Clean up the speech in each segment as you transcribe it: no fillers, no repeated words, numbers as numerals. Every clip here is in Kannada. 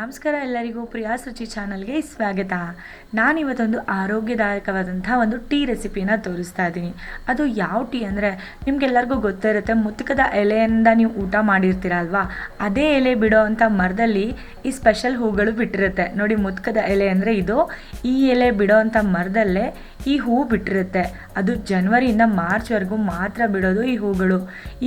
ನಮಸ್ಕಾರ ಎಲ್ಲರಿಗೂ ಪ್ರಿಯಾಸ್ ರುಚಿ ಚಾನಲ್ಗೆ ಸ್ವಾಗತ. ನಾನಿವತ್ತೊಂದು ಆರೋಗ್ಯದಾಯಕವಾದಂಥ ಒಂದು ಟೀ ರೆಸಿಪಿನ ತೋರಿಸ್ತಾ ಇದ್ದೀನಿ. ಅದು ಯಾವ ಟೀ ಅಂದರೆ ನಿಮಗೆಲ್ಲರಿಗೂ ಗೊತ್ತಿರುತ್ತೆ, ಮುತ್ತುಕದ ಎಲೆಯಿಂದ ನೀವು ಊಟ ಮಾಡಿರ್ತೀರ ಅಲ್ವಾ, ಅದೇ ಎಲೆ ಬಿಡೋ ಅಂಥ ಮರದಲ್ಲಿ ಈ ಸ್ಪೆಷಲ್ ಹೂಗಳು ಬಿಟ್ಟಿರುತ್ತೆ ನೋಡಿ. ಮುತ್ತುಕದ ಎಲೆ ಅಂದರೆ ಇದು, ಈ ಎಲೆ ಬಿಡೋ ಅಂಥ ಮರದಲ್ಲೇ ಈ ಹೂ ಬಿಟ್ಟಿರುತ್ತೆ. ಅದು ಜನವರಿಯಿಂದ ಮಾರ್ಚ್ವರೆಗೂ ಮಾತ್ರ ಬಿಡೋದು ಈ ಹೂಗಳು.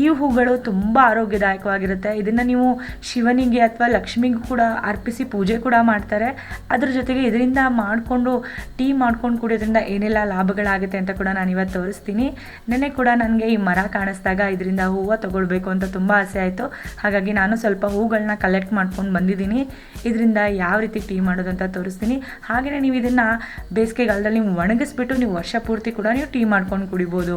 ಈ ಹೂಗಳು ತುಂಬ ಆರೋಗ್ಯದಾಯಕವಾಗಿರುತ್ತೆ. ಇದನ್ನು ನೀವು ಶಿವನಿಗೆ ಅಥವಾ ಲಕ್ಷ್ಮಿಗೂ ಕೂಡ ಅರ್ಪಿಸಿ ಪೂಜೆ ಕೂಡ ಮಾಡ್ತಾರೆ. ಅದ್ರ ಜೊತೆಗೆ ಇದರಿಂದ ಮಾಡಿಕೊಂಡು ಟೀ ಮಾಡ್ಕೊಂಡು ಕುಡಿಯೋದ್ರಿಂದ ಏನೆಲ್ಲ ಲಾಭಗಳಾಗುತ್ತೆ ಅಂತ ಕೂಡ ನಾನು ಇವತ್ತು ತೋರಿಸ್ತೀನಿ. ನೆನ್ನೆ ಕೂಡ ನನಗೆ ಈ ಮರ ಕಾಣಿಸ್ದಾಗ ಇದರಿಂದ ಹೂವು ತೊಗೊಳ್ಬೇಕು ಅಂತ ತುಂಬ ಆಸೆ ಆಯಿತು. ಹಾಗಾಗಿ ನಾನು ಸ್ವಲ್ಪ ಹೂಗಳನ್ನ ಕಲೆಕ್ಟ್ ಮಾಡ್ಕೊಂಡು ಬಂದಿದ್ದೀನಿ. ಇದರಿಂದ ಯಾವ ರೀತಿ ಟೀ ಮಾಡೋದು ಅಂತ ತೋರಿಸ್ತೀನಿ. ಹಾಗೆಯೇ ನೀವು ಇದನ್ನು ಬೇಸಿಗೆಗಾಲದಲ್ಲಿ ನೀವು ಒಣಗಿಸ್ಬಿಟ್ಟು ನೀವು ವರ್ಷ ಪೂರ್ತಿ ಕೂಡ ನೀವು ಟೀ ಮಾಡ್ಕೊಂಡು ಕುಡಿಬೋದು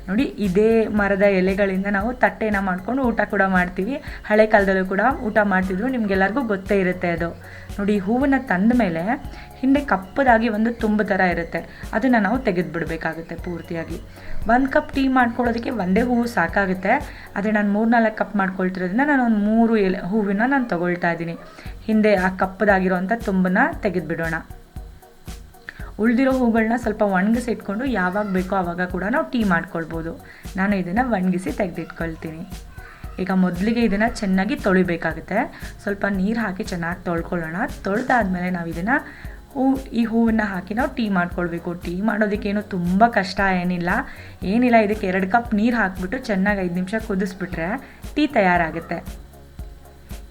ನೋಡಿ. ಇದೇ ಮರದ ಎಲೆಗಳಿಂದ ನಾವು ತಟ್ಟೆನ ಮಾಡ್ಕೊಂಡು ಊಟ ಕೂಡ ಮಾಡ್ತೀವಿ. ಹಳೆ ಕಾಲದಲ್ಲೂ ಕೂಡ ಊಟ ಮಾಡ್ತಿದ್ರು, ನಿಮಗೆಲ್ಲರಿಗೂ ಗೊತ್ತೇ ಇರುತ್ತೆ ಅದು ನೋಡಿ. ಹೂವನ್ನು ತಂದ ಮೇಲೆ ಹಿಂದೆ ಕಪ್ಪದಾಗಿ ಒಂದು ತುಂಬು ಥರ ಇರುತ್ತೆ, ಅದನ್ನು ನಾವು ತೆಗೆದುಬಿಡಬೇಕಾಗುತ್ತೆ ಪೂರ್ತಿಯಾಗಿ. 1 ಕಪ್ ಟೀ ಮಾಡ್ಕೊಳ್ಳೋದಕ್ಕೆ ಒಂದೇ ಹೂವು ಸಾಕಾಗುತ್ತೆ. ಅದೇ ನಾನು 3-4 ಕಪ್ ಮಾಡ್ಕೊಳ್ತಿರೋದ್ರಿಂದ ನಾನು ಒಂದು 3 ಎಲೆ ಹೂವಿನ ನಾನು ತೊಗೊಳ್ತಾ ಇದ್ದೀನಿ. ಹಿಂದೆ ಆ ಕಪ್ಪದಾಗಿರೋವಂಥ ತುಂಬನ್ನು ತೆಗೆದುಬಿಡೋಣ. ಉಳಿದಿರೋ ಹೂಗಳನ್ನ ಸ್ವಲ್ಪ ಒಣಗಿಸಿ ಇಟ್ಕೊಂಡು ಯಾವಾಗ ಬೇಕೋ ಆವಾಗ ಕೂಡ ನಾವು ಟೀ ಮಾಡ್ಕೊಳ್ಬೋದು. ನಾನು ಇದನ್ನು ಒಣಗಿಸಿ ತೆಗೆದಿಟ್ಕೊಳ್ತೀನಿ. ಈಗ ಮೊದಲಿಗೆ ಇದನ್ನು ಚೆನ್ನಾಗಿ ತೊಳಿಬೇಕಾಗುತ್ತೆ. ಸ್ವಲ್ಪ ನೀರು ಹಾಕಿ ಚೆನ್ನಾಗಿ ತೊಳ್ಕೊಳ್ಳೋಣ. ತೊಳೆದಾದ್ಮೇಲೆ ನಾವು ಇದನ್ನು ಈ ಹೂವನ್ನು ಹಾಕಿ ನಾವು ಟೀ ಮಾಡ್ಕೊಳ್ಬೇಕು. ಟೀ ಮಾಡೋದಕ್ಕೇನು ತುಂಬ ಕಷ್ಟ ಏನಿಲ್ಲ. ಇದಕ್ಕೆ 2 ಕಪ್ ನೀರು ಹಾಕಿಬಿಟ್ಟು ಚೆನ್ನಾಗಿ 5 ನಿಮಿಷ ಕುದಿಸ್ಬಿಟ್ರೆ ಟೀ ತಯಾರಾಗುತ್ತೆ.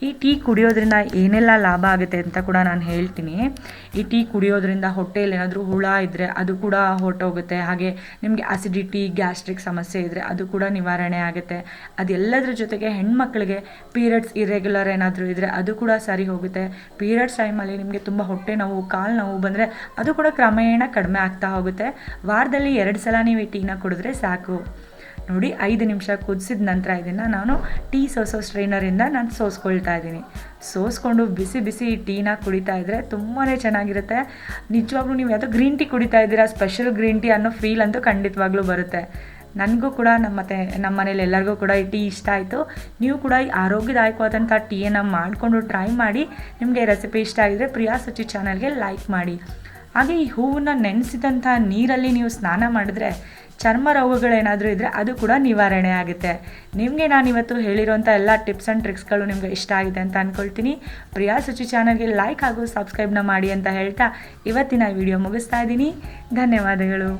ಈ ಟೀ ಕುಡಿಯೋದ್ರಿಂದ ಏನೆಲ್ಲ ಲಾಭ ಆಗುತ್ತೆ ಅಂತ ಕೂಡ ನಾನು ಹೇಳ್ತೀನಿ. ಈ ಟೀ ಕುಡಿಯೋದ್ರಿಂದ ಹೊಟ್ಟೆಯಲ್ಲಿ ಏನಾದರೂ ಹುಳ ಇದ್ದರೆ ಅದು ಕೂಡ ಹೊರಟೋಗುತ್ತೆ. ಹಾಗೆ ನಿಮಗೆ ಅಸಿಡಿಟಿ, ಗ್ಯಾಸ್ಟ್ರಿಕ್ ಸಮಸ್ಯೆ ಇದ್ದರೆ ಅದು ಕೂಡ ನಿವಾರಣೆ ಆಗುತ್ತೆ. ಅದೆಲ್ಲದ್ರ ಜೊತೆಗೆ ಹೆಣ್ಮಕ್ಳಿಗೆ ಪೀರಿಯಡ್ಸ್ ಇರ್ರೆಗ್ಯುಲರ್ ಏನಾದರೂ ಇದ್ದರೆ ಅದು ಕೂಡ ಸರಿ ಹೋಗುತ್ತೆ. ಪೀರಿಯಡ್ಸ್ ಟೈಮಲ್ಲಿ ನಿಮಗೆ ತುಂಬ ಹೊಟ್ಟೆ ನೋವು, ಕಾಲು ನೋವು ಬಂದರೆ ಅದು ಕೂಡ ಕ್ರಮೇಣ ಕಡಿಮೆ ಆಗ್ತಾ ಹೋಗುತ್ತೆ. ವಾರದಲ್ಲಿ 2 ಸಲ ನೀವು ಈ ಟೀನ ಕುಡಿದ್ರೆ ಸಾಕು ನೋಡಿ. 5 ನಿಮಿಷ ಕುದಿಸಿದ ನಂತರ ಇದನ್ನು ನಾನು ಟೀ ಸೋಸೋ ಸ್ಟ್ರೈನರಿಂದ ನಾನು ಸೋಸ್ಕೊಳ್ತಾ ಇದ್ದೀನಿ. ಸೋಸ್ಕೊಂಡು ಬಿಸಿ ಬಿಸಿ ಈ ಟೀನ ಕುಡಿತಾ ಇದ್ದರೆ ತುಂಬಾ ಚೆನ್ನಾಗಿರುತ್ತೆ. ನಿಜವಾಗ್ಲೂ ನೀವು ಯಾವುದೋ ಗ್ರೀನ್ ಟೀ ಕುಡಿತಾ ಇದ್ದೀರಾ, ಸ್ಪೆಷಲ್ ಗ್ರೀನ್ ಟೀ ಅನ್ನೋ ಫೀಲ್ ಅಂತೂ ಖಂಡಿತವಾಗ್ಲೂ ಬರುತ್ತೆ. ನನಗೂ ಕೂಡ ನಮ್ಮ ಮನೇಲಿ ಎಲ್ಲರಿಗೂ ಕೂಡ ಈ ಟೀ ಇಷ್ಟ ಆಯಿತು. ನೀವು ಕೂಡ ಈ ಆರೋಗ್ಯದಾಯಕವಾದಂಥ ಟೀಯನ್ನು ಮಾಡಿಕೊಂಡು ಟ್ರೈ ಮಾಡಿ. ನಿಮಗೆ ರೆಸಿಪಿ ಇಷ್ಟ ಆಗಿದರೆ ಪ್ರಿಯಾಸ್ ರುಚಿ ಚಾನಲ್ಗೆ ಲೈಕ್ ಮಾಡಿ. ಹಾಗೆ ಈ ಹೂವನ್ನು ನೆನೆಸಿದಂಥ ನೀರಲ್ಲಿ ನೀವು ಸ್ನಾನ ಮಾಡಿದ್ರೆ ಚರ್ಮ ರೋಗಗಳೇನಾದರೂ ಇದ್ದರೆ ಅದು ಕೂಡ ನಿವಾರಣೆ ಆಗುತ್ತೆ. ನಿಮಗೆ ನಾನಿವತ್ತು ಹೇಳಿರೋಂಥ ಎಲ್ಲ ಟಿಪ್ಸ್ ಆ್ಯಂಡ್ ಟ್ರಿಕ್ಸ್ಗಳು ನಿಮಗೆ ಇಷ್ಟ ಆಗಿದೆ ಅಂತ ಅಂದ್ಕೊಳ್ತೀನಿ. ಪ್ರಿಯಾಸ್ ರುಚಿ ಚಾನಲ್ಗೆ ಲೈಕ್ ಹಾಗೂ ಸಬ್ಸ್ಕ್ರೈಬ್ನ ಮಾಡಿ ಅಂತ ಹೇಳ್ತಾ ಇವತ್ತಿನ ವಿಡಿಯೋ ಮುಗಿಸ್ತಾ ಇದ್ದೀನಿ. ಧನ್ಯವಾದಗಳು.